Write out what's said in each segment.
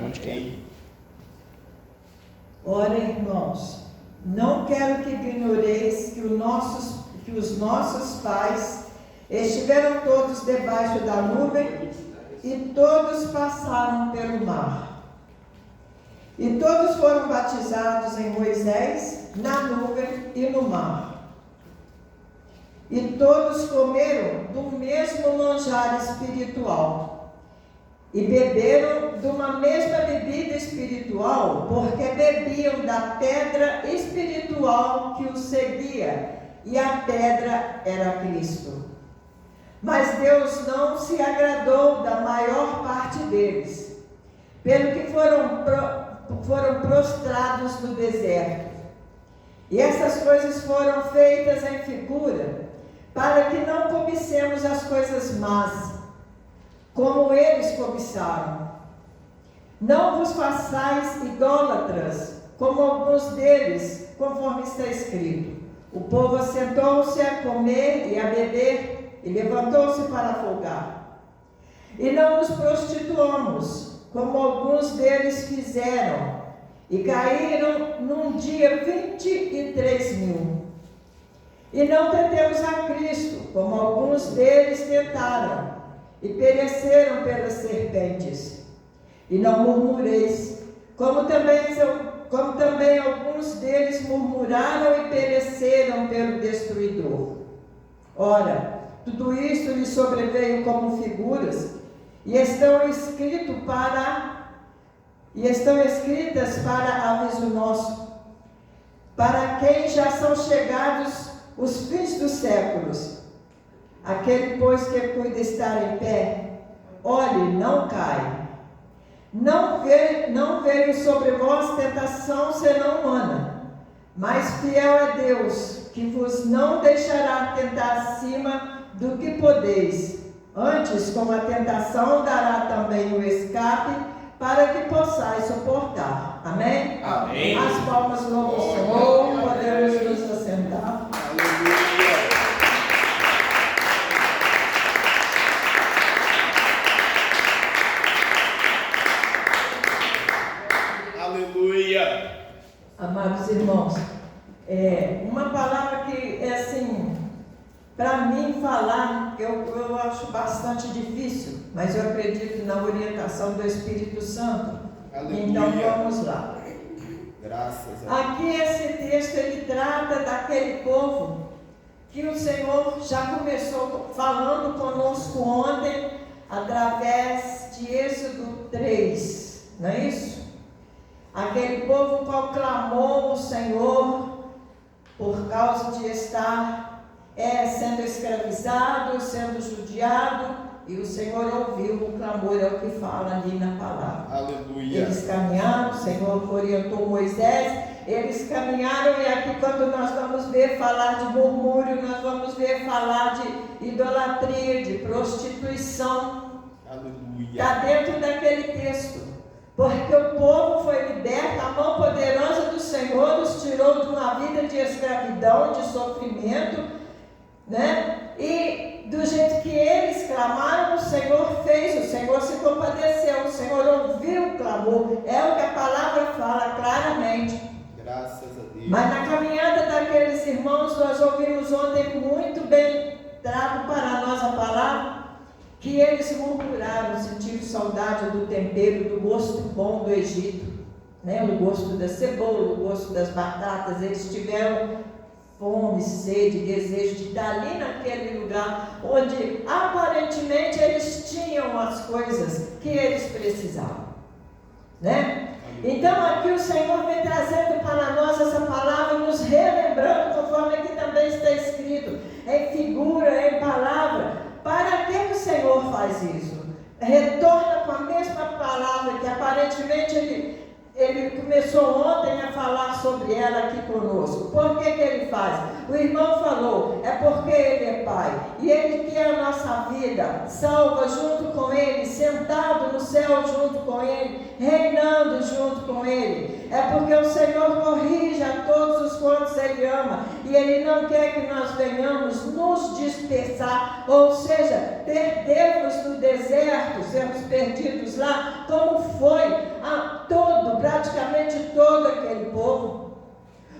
Onde quer. Ora, irmãos, não quero que ignoreis que os nossos pais estiveram todos debaixo da nuvem e todos passaram pelo mar. E todos foram batizados em Moisés, na nuvem e no mar. E todos comeram do mesmo manjar espiritual e beberam de uma mesma bebida espiritual, porque bebiam da pedra espiritual que os seguia, e a pedra era Cristo. Mas Deus não se agradou da maior parte deles, pelo que foram prostrados no deserto. E essas coisas foram feitas em figura, para que não cobicemos as coisas más, como eles cobiçaram. Não vos façais idólatras, como alguns deles, conforme está escrito. O povo assentou-se a comer e a beber, e levantou-se para folgar. E não nos prostituamos, como alguns deles fizeram, e caíram num dia 23.000. E não tentemos a Cristo, como alguns deles tentaram, e pereceram pelas serpentes. E não murmureis, como também alguns deles murmuraram e pereceram pelo destruidor. Ora, tudo isto lhes sobreveio como figuras, e estão escritas para aviso nosso, para quem já são chegados os fins dos séculos. Aquele, pois, que cuida estar em pé, olhe, não cai. Não veio sobre vós tentação senão humana, mas fiel é Deus, que vos não deixará tentar acima do que podeis. Antes, com a tentação, dará também o escape, para que possais suportar. Amém? Amém. As palmas louvam o Senhor, podemos nos assentar. Aleluia. Amados irmãos, uma palavra que é assim, para mim falar, eu acho bastante difícil, mas eu acredito na orientação do Espírito Santo. Aleluia. Então vamos lá. Graças a Deus. Aqui esse texto ele trata daquele povo que o Senhor já começou falando conosco ontem, através de Êxodo 3, não é isso? Aquele povo qual clamou o Senhor por causa de estar sendo escravizado, sendo judiado, e o Senhor ouviu o clamor, é o que fala ali na palavra. Aleluia. Eles caminharam, o Senhor orientou Moisés, eles caminharam, e aqui quando nós vamos ver falar de murmúrio, nós vamos ver falar de idolatria, de prostituição. Aleluia. Está dentro daquele texto. Porque o povo foi liberto, a mão poderosa do Senhor os tirou de uma vida de escravidão, de sofrimento, né? E do jeito que eles clamaram, o Senhor fez, o Senhor se compadeceu, o Senhor ouviu o clamor. É o que a palavra fala claramente. Graças a Deus. Mas na caminhada daqueles irmãos, nós ouvimos ontem muito bem trago para nós a palavra, que eles murmuraram, sentiram saudade do tempero, do gosto bom do Egito, né? O gosto da cebola, o gosto das batatas. Eles tiveram fome, sede, desejo de estar ali naquele lugar onde aparentemente eles tinham as coisas que eles precisavam, né? Então aqui o Senhor vem trazendo para nós essa palavra, nos relembrando, conforme aqui também está escrito, em figura, em palavra. Para que o Senhor faz isso? Retorna com a mesma palavra que aparentemente ele começou ontem a falar sobre ela aqui conosco. Por que ele faz? O irmão falou, é porque ele é Pai. E ele quer a nossa vida salva junto com ele, sentado no céu junto com ele, reinando junto com ele. É porque o Senhor corrige a todos os quantos ele ama. E ele não quer que nós venhamos nos dispersar, ou seja, perdermos no deserto, sermos perdidos lá, como foi a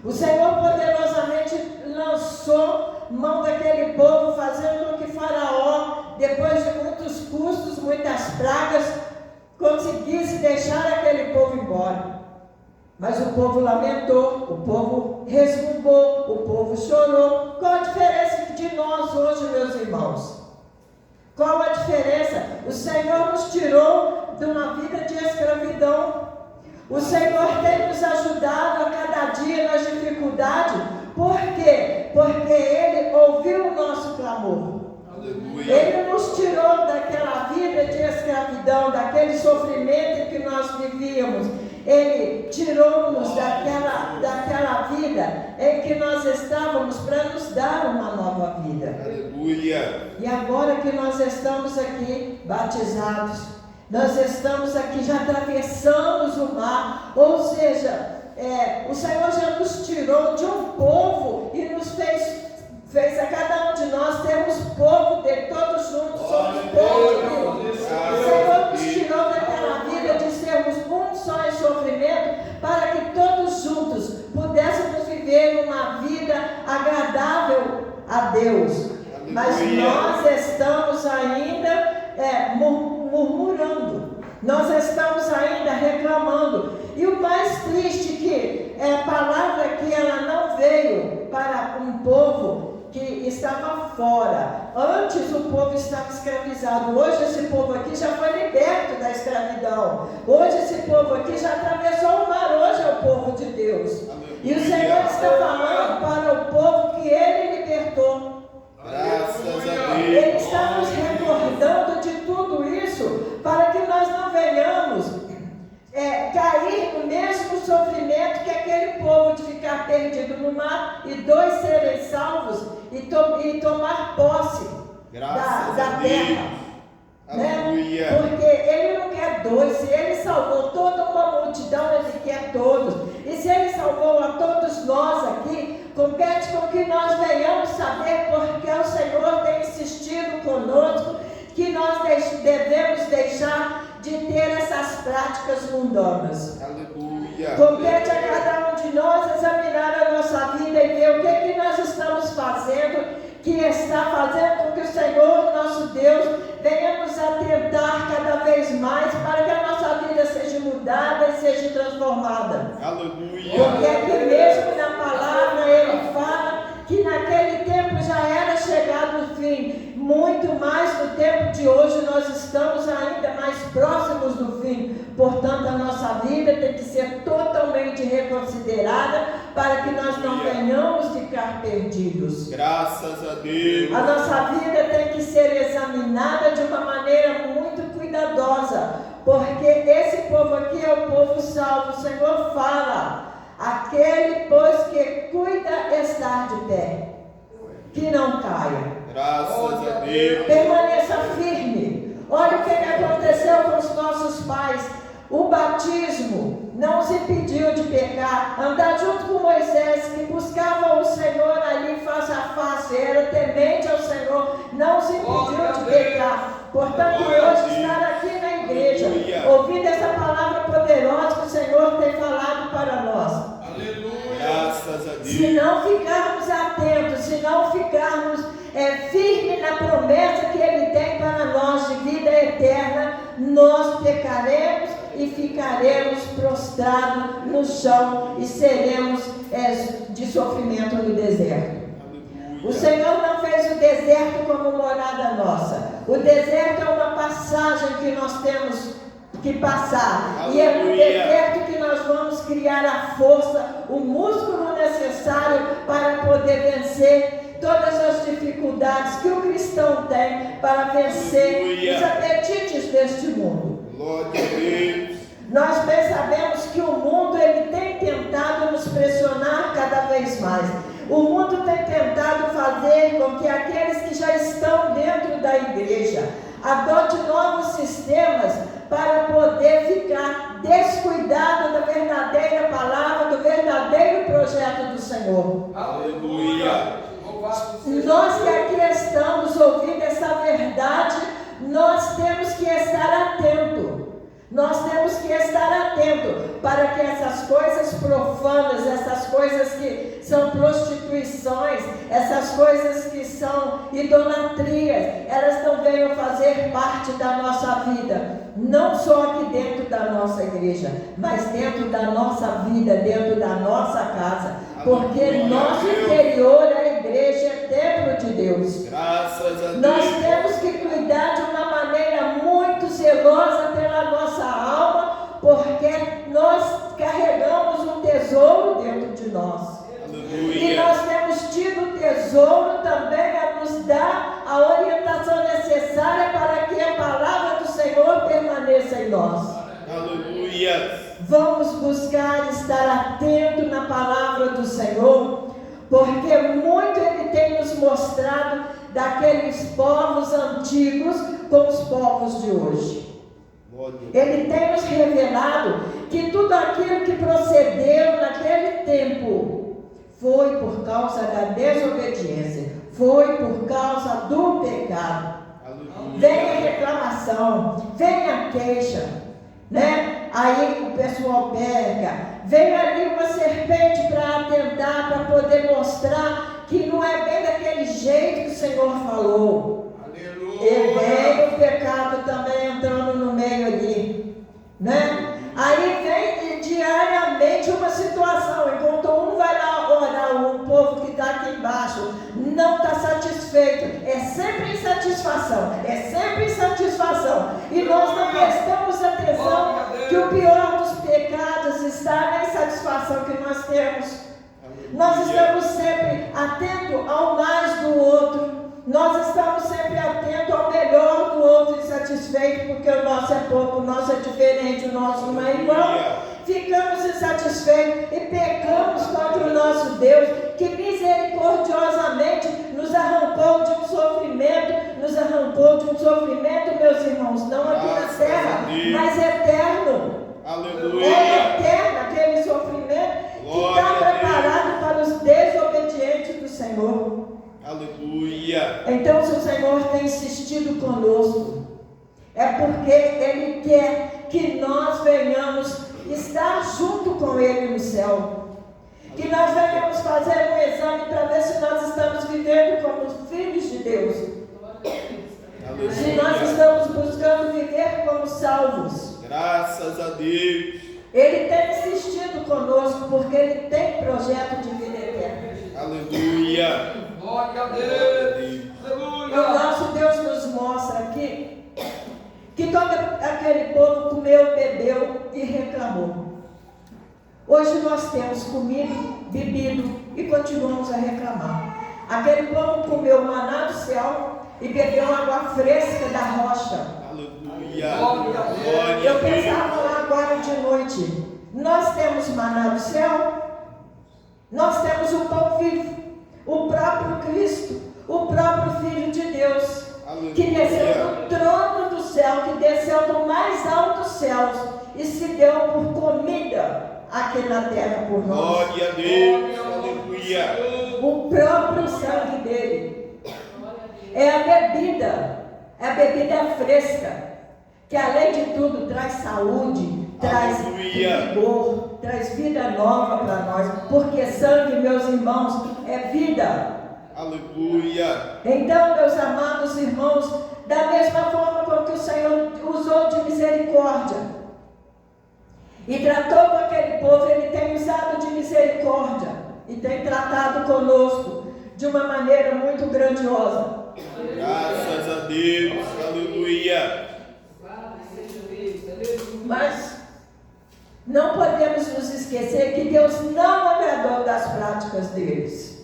O Senhor poderosamente lançou mão daquele povo, fazendo com que Faraó, depois de muitos custos, muitas pragas, conseguisse deixar aquele povo embora. Mas o povo lamentou, o povo resmungou, o povo chorou. Qual a diferença de nós hoje, meus irmãos? Qual a diferença? O Senhor nos tirou de uma vida de escravidão. O Senhor tem nos ajudado a cada dia nas dificuldades. Por quê? Porque Ele ouviu o nosso clamor. Aleluia. Ele nos tirou daquela vida de escravidão, daquele sofrimento em que nós vivíamos. Ele tirou-nos daquela vida em que nós estávamos para nos dar uma nova vida. Aleluia. E agora que nós estamos aqui batizados, nós estamos aqui, já atravessamos o mar, ou seja, o Senhor já nos tirou de um povo e nos fez a cada um de nós termos povo dele, todos juntos somos povo de Deus. O Senhor nos tirou daquela vida de sermos um só em sofrimento, para que todos juntos pudéssemos viver uma vida agradável a Deus. Mas nós estamos ainda murmurando, nós estamos ainda reclamando. E o mais triste que a palavra aqui ela não veio para um povo que estava fora. Antes o povo estava escravizado. Hoje esse povo aqui já foi liberto da escravidão. Hoje esse povo aqui já atravessou o mar. Hoje é o povo de Deus. E o Senhor está falando para o povo que Ele libertou. Graças a Deus. Ele está nos recordando de tudo isso, para que nós não venhamos cair no mesmo sofrimento que aquele povo de ficar perdido no mar e dois serem salvos e tomar posse da terra. Né? Porque Ele não quer dois. Se Ele salvou toda uma multidão, Ele quer todos. E se Ele salvou a todos nós aqui, compete com que nós venhamos saber porque o Senhor tem insistido conosco que nós devemos deixar de ter essas práticas mundanas. Aleluia. Compete a cada um de nós examinar a nossa vida e ver o que nós estamos fazendo, que está fazendo com que o Senhor, nosso Deus, venha nos atentar cada vez mais para que a nossa vida seja mudada e seja transformada. Aleluia. Porque aqui mesmo na palavra Ele fala que naquele tempo já era chegado o fim. Muito mais no tempo de hoje nós estamos ainda mais próximos do fim. Portanto, a nossa vida tem que ser totalmente reconsiderada para que nós não venhamos ficar perdidos. Graças a Deus. A nossa vida tem que ser examinada de uma maneira muito cuidadosa, porque esse povo aqui é o povo salvo. O Senhor fala: aquele, pois, que cuida estar de pé, que não caia. Graças a Deus. Permaneça firme. Olha o que aconteceu com os nossos pais. O batismo não os impediu de pecar. Andar junto com Moisés, que buscava o Senhor ali face a face, era temente ao Senhor, não os impediu de pecar. Portanto, hoje estar aqui na igreja, ouvindo essa palavra poderosa que o Senhor tem falado para nós. Aleluia. Graças a Deus. Se não ficarmos atentos, se não ficarmos firmes na promessa que Ele tem para nós de vida eterna, nós pecaremos e ficaremos prostrados no chão e seremos de sofrimento no deserto. Aleluia. O Senhor não fez o deserto como morada nossa. O deserto é uma passagem que nós temos que passar. Aleluia. E é no deserto que nós vamos criar a força, o músculo necessário para poder vencer todas as dificuldades que o cristão tem para vencer Aleluia. os apetites deste mundo. Glória a Deus. Nós bem sabemos que o mundo ele tem tentado nos pressionar cada vez mais. O mundo tem tentado fazer com que aqueles que já estão dentro da igreja adote novos sistemas para poder ficar descuidado da verdadeira palavra, do verdadeiro projeto do Senhor. Aleluia. Nós que aqui estamos ouvindo essa verdade, nós temos que estar atentos. Nós temos que estar atentos, para que essas coisas profanas, essas coisas que são prostituições, essas coisas que são idolatrias, elas não venham fazer parte da nossa vida, não só aqui dentro da nossa igreja, mas dentro da nossa vida, dentro da nossa casa, porque nosso interior, a igreja, é templo de Deus. Graças a Deus. Nós temos que cuidar de uma maneira muito zelosa pela nossa alma, porque nós carregamos um tesouro dentro de nós. Aleluia. E nós temos tido tesouro também a nos dar a orientação necessária para que a palavra do Senhor permaneça em nós. Aleluia. Vamos buscar estar atento na palavra do Senhor, porque muito Ele tem nos mostrado daqueles povos antigos com os povos de hoje. Ele tem nos revelado que tudo aquilo que procedeu naquele tempo foi por causa da desobediência, foi por causa do pecado. Vem a reclamação, vem a queixa, né? Aí o pessoal peca, vem ali uma serpente para atentar, para poder mostrar que não é bem daquele jeito que o Senhor falou. E vem o pecado também entrando no meio ali, né? Aí vem diariamente uma situação, enquanto um vai lá orar, o povo que está aqui embaixo não está satisfeito, é sempre insatisfação, é sempre insatisfação, e nós não prestamos atenção que o pior dos pecados está na insatisfação que nós temos. Nós estamos sempre atentos ao mais do outro. Nós estamos sempre atentos ao melhor do outro insatisfeito, porque o nosso é pouco, o nosso é diferente, o nosso não é igual. Ficamos insatisfeitos e pecamos contra o nosso Deus, que misericordiosamente nos arrancou de um sofrimento, meus irmãos, não aqui na terra, mas eterno. Aleluia. É eterno aquele sofrimento que está preparado para os desobedientes do Senhor. Aleluia. Então, se o Senhor tem insistido conosco, é porque Ele quer que nós venhamos estar junto com Ele no céu. Que nós venhamos fazer um exame para ver se nós estamos vivendo como filhos de Deus. Aleluia. Se nós estamos buscando viver como salvos. Graças a Deus. Ele tem insistido conosco porque Ele tem projeto de vida eterna. Aleluia. Glória a Deus. E o nosso Deus nos mostra aqui que todo aquele povo comeu, bebeu e reclamou. Hoje nós temos comido, bebido e continuamos a reclamar. Aquele povo comeu maná do céu e bebeu água fresca da rocha. Aleluia. Glória a Deus. Eu pensava lá agora de noite, nós temos maná do céu, nós temos o pão vivo, o próprio Cristo, o próprio Filho de Deus, que desceu do trono do céu, que desceu do mais alto dos céus e se deu por comida aqui na terra por nós. Glória a Deus. Aleluia. O próprio sangue dele é a bebida fresca, que além de tudo traz saúde, traz vigor, traz vida nova para nós, porque sangue, meus irmãos, é vida. Aleluia. Então, meus amados irmãos, da mesma forma como que o Senhor usou de misericórdia e tratou com aquele povo, Ele tem usado de misericórdia e tem tratado conosco de uma maneira muito grandiosa. Graças a Deus. Aleluia. Mas não podemos nos esquecer que Deus não agradou das práticas deles.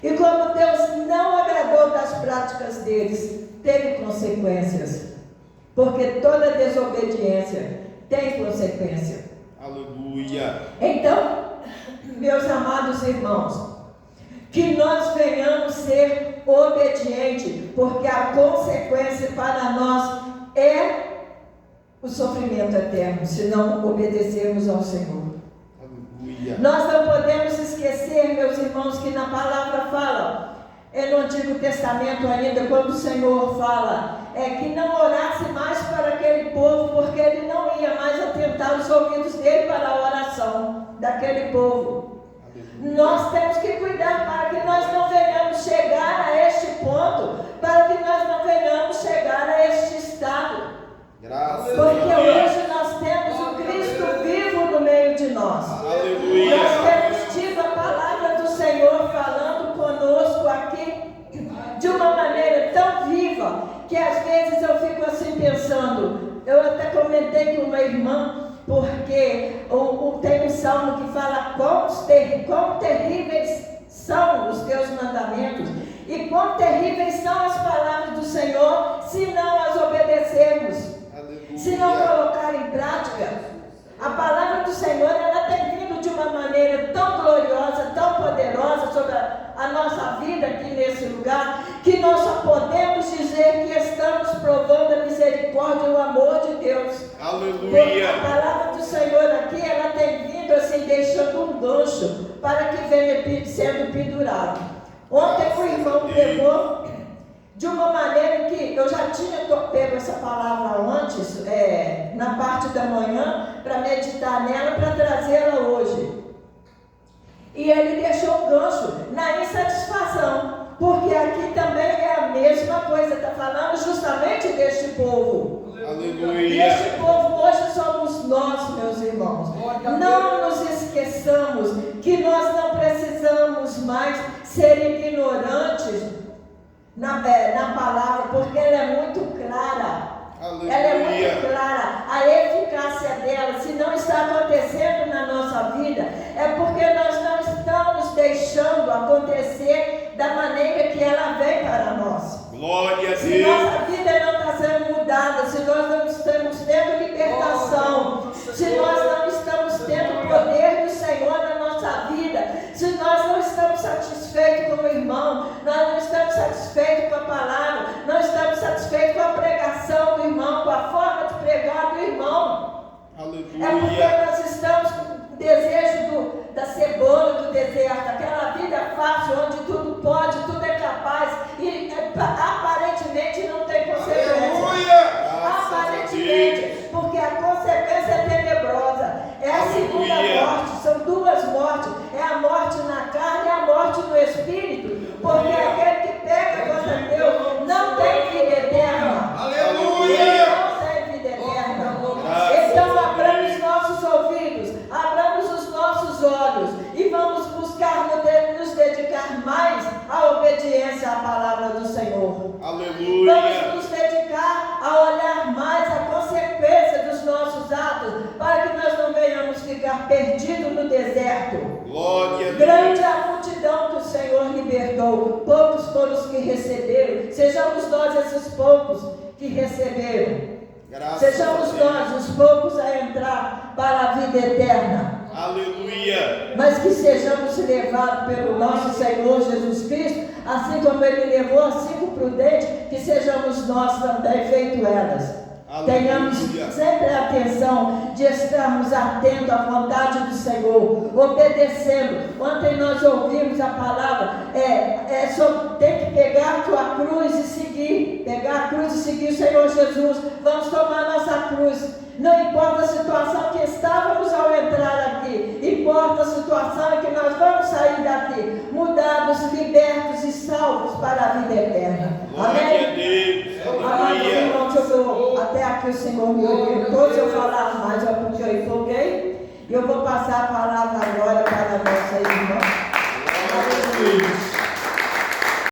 E como Deus não agradou das práticas deles, teve consequências. Porque toda desobediência tem consequência. Aleluia. Então, meus amados irmãos, que nós venhamos ser obedientes, porque a consequência para nós é o sofrimento eterno, se não obedecermos ao Senhor. Aleluia. Nós não podemos esquecer, meus irmãos, que na palavra fala, no Antigo Testamento ainda, quando o Senhor fala, que não orasse mais para aquele povo, porque ele não não ia mais atentar os ouvidos dele para a oração daquele povo. Nós temos que cuidar para que nós não venhamos chegar a este ponto, para que nós não venhamos chegar a este estado. Graças Porque a Deus. hoje nós temos o Cristo vivo no meio de nós. Aleluia. Nós temos tido a palavra do Senhor falando conosco aqui de uma maneira tão viva que às vezes eu fico assim pensando. Eu até comentei com uma irmã, porque tem um salmo que fala quão terríveis são os teus mandamentos e quão terríveis são as palavras do Senhor se não as obedecermos, se não colocar em prática. A palavra do Senhor, ela tem vindo de uma maneira tão gloriosa, tão poderosa sobre a nossa vida aqui nesse lugar, que nós só podemos dizer que estamos provando a misericórdia e o amor de Deus. Porque Aleluia. a palavra do Senhor aqui, ela tem vindo assim, deixando um gancho para que venha sendo pendurado. Ontem o irmão pegou de uma maneira que eu já tinha pego essa palavra antes, na parte da manhã, para meditar nela, para trazê-la hoje. E ele deixou um gancho na insatisfação, porque aqui também é a mesma coisa, está falando justamente deste povo. E Aleluia. este povo hoje somos nós, meus irmãos. Não nos esqueçamos que nós não precisamos mais ser ignorantes na palavra, porque ela é muito clara. Aleluia. Ela é muito clara. A eficácia dela, se não está acontecendo na nossa vida, é porque nós não estamos deixando acontecer da maneira que ela vem para nós. Glória a Se Deus. nossa vida não está sendo mudada, se nós não estamos tendo libertação, se nós não estamos tendo o poder do Senhor na nossa vida, se nós não estamos satisfeitos com o irmão, nós não estamos satisfeitos com a palavra, não estamos satisfeitos com a pregação do irmão, com a forma de pregar do irmão, é porque Aleluia. nós estamos com o desejo da cebola do deserto, aquela vida fácil, onde tudo pode, tudo é capaz, e aparentemente não tem consequência. Aleluia. Aparentemente, porque a consequência é tenebrosa. É a segunda morte, são duas mortes. É a morte na carne e a morte no espírito. Porque aquele que pega contra Deus não tem vida eterna. Aleluia. Não tem vida eterna. Então abramos nossos ouvidos, abramos os nossos olhos e vamos buscar nos dedicar mais à obediência à palavra do Senhor. Aleluia. Vamos nos dedicar a olhar mais a consequência dos nossos atos, para que nós não venhamos ficar perdidos no deserto. Glória a Deus. Grande é a multidão que o Senhor libertou, poucos foram os que receberam. Sejamos nós esses poucos que receberam. Graças Sejamos a Deus. nós os poucos a entrar para a vida eterna. Aleluia. Mas que sejamos levados pelo nosso Senhor Jesus Cristo, assim como Ele levou as 5 prudentes, que sejamos nós também feito elas. Aleluia. Tenhamos sempre a atenção de estarmos atentos à vontade do Senhor, obedecendo. Ontem nós ouvimos a palavra, tem que pegar a tua cruz e seguir, pegar a cruz e seguir o Senhor Jesus. Vamos tomar a nossa cruz. Não importa a situação que estávamos ao entrar aqui, importa a situação em que nós vamos sair daqui, mudados, libertos e salvos para a vida eterna. Glória a Amém? Deus. Amados Aleluia. irmãos, eu dou até aqui o Senhor me ouviu. Todos eu falar mais, é porque eu empolguei. E eu vou passar a palavra agora para a nossa irmã. Glória a Deus.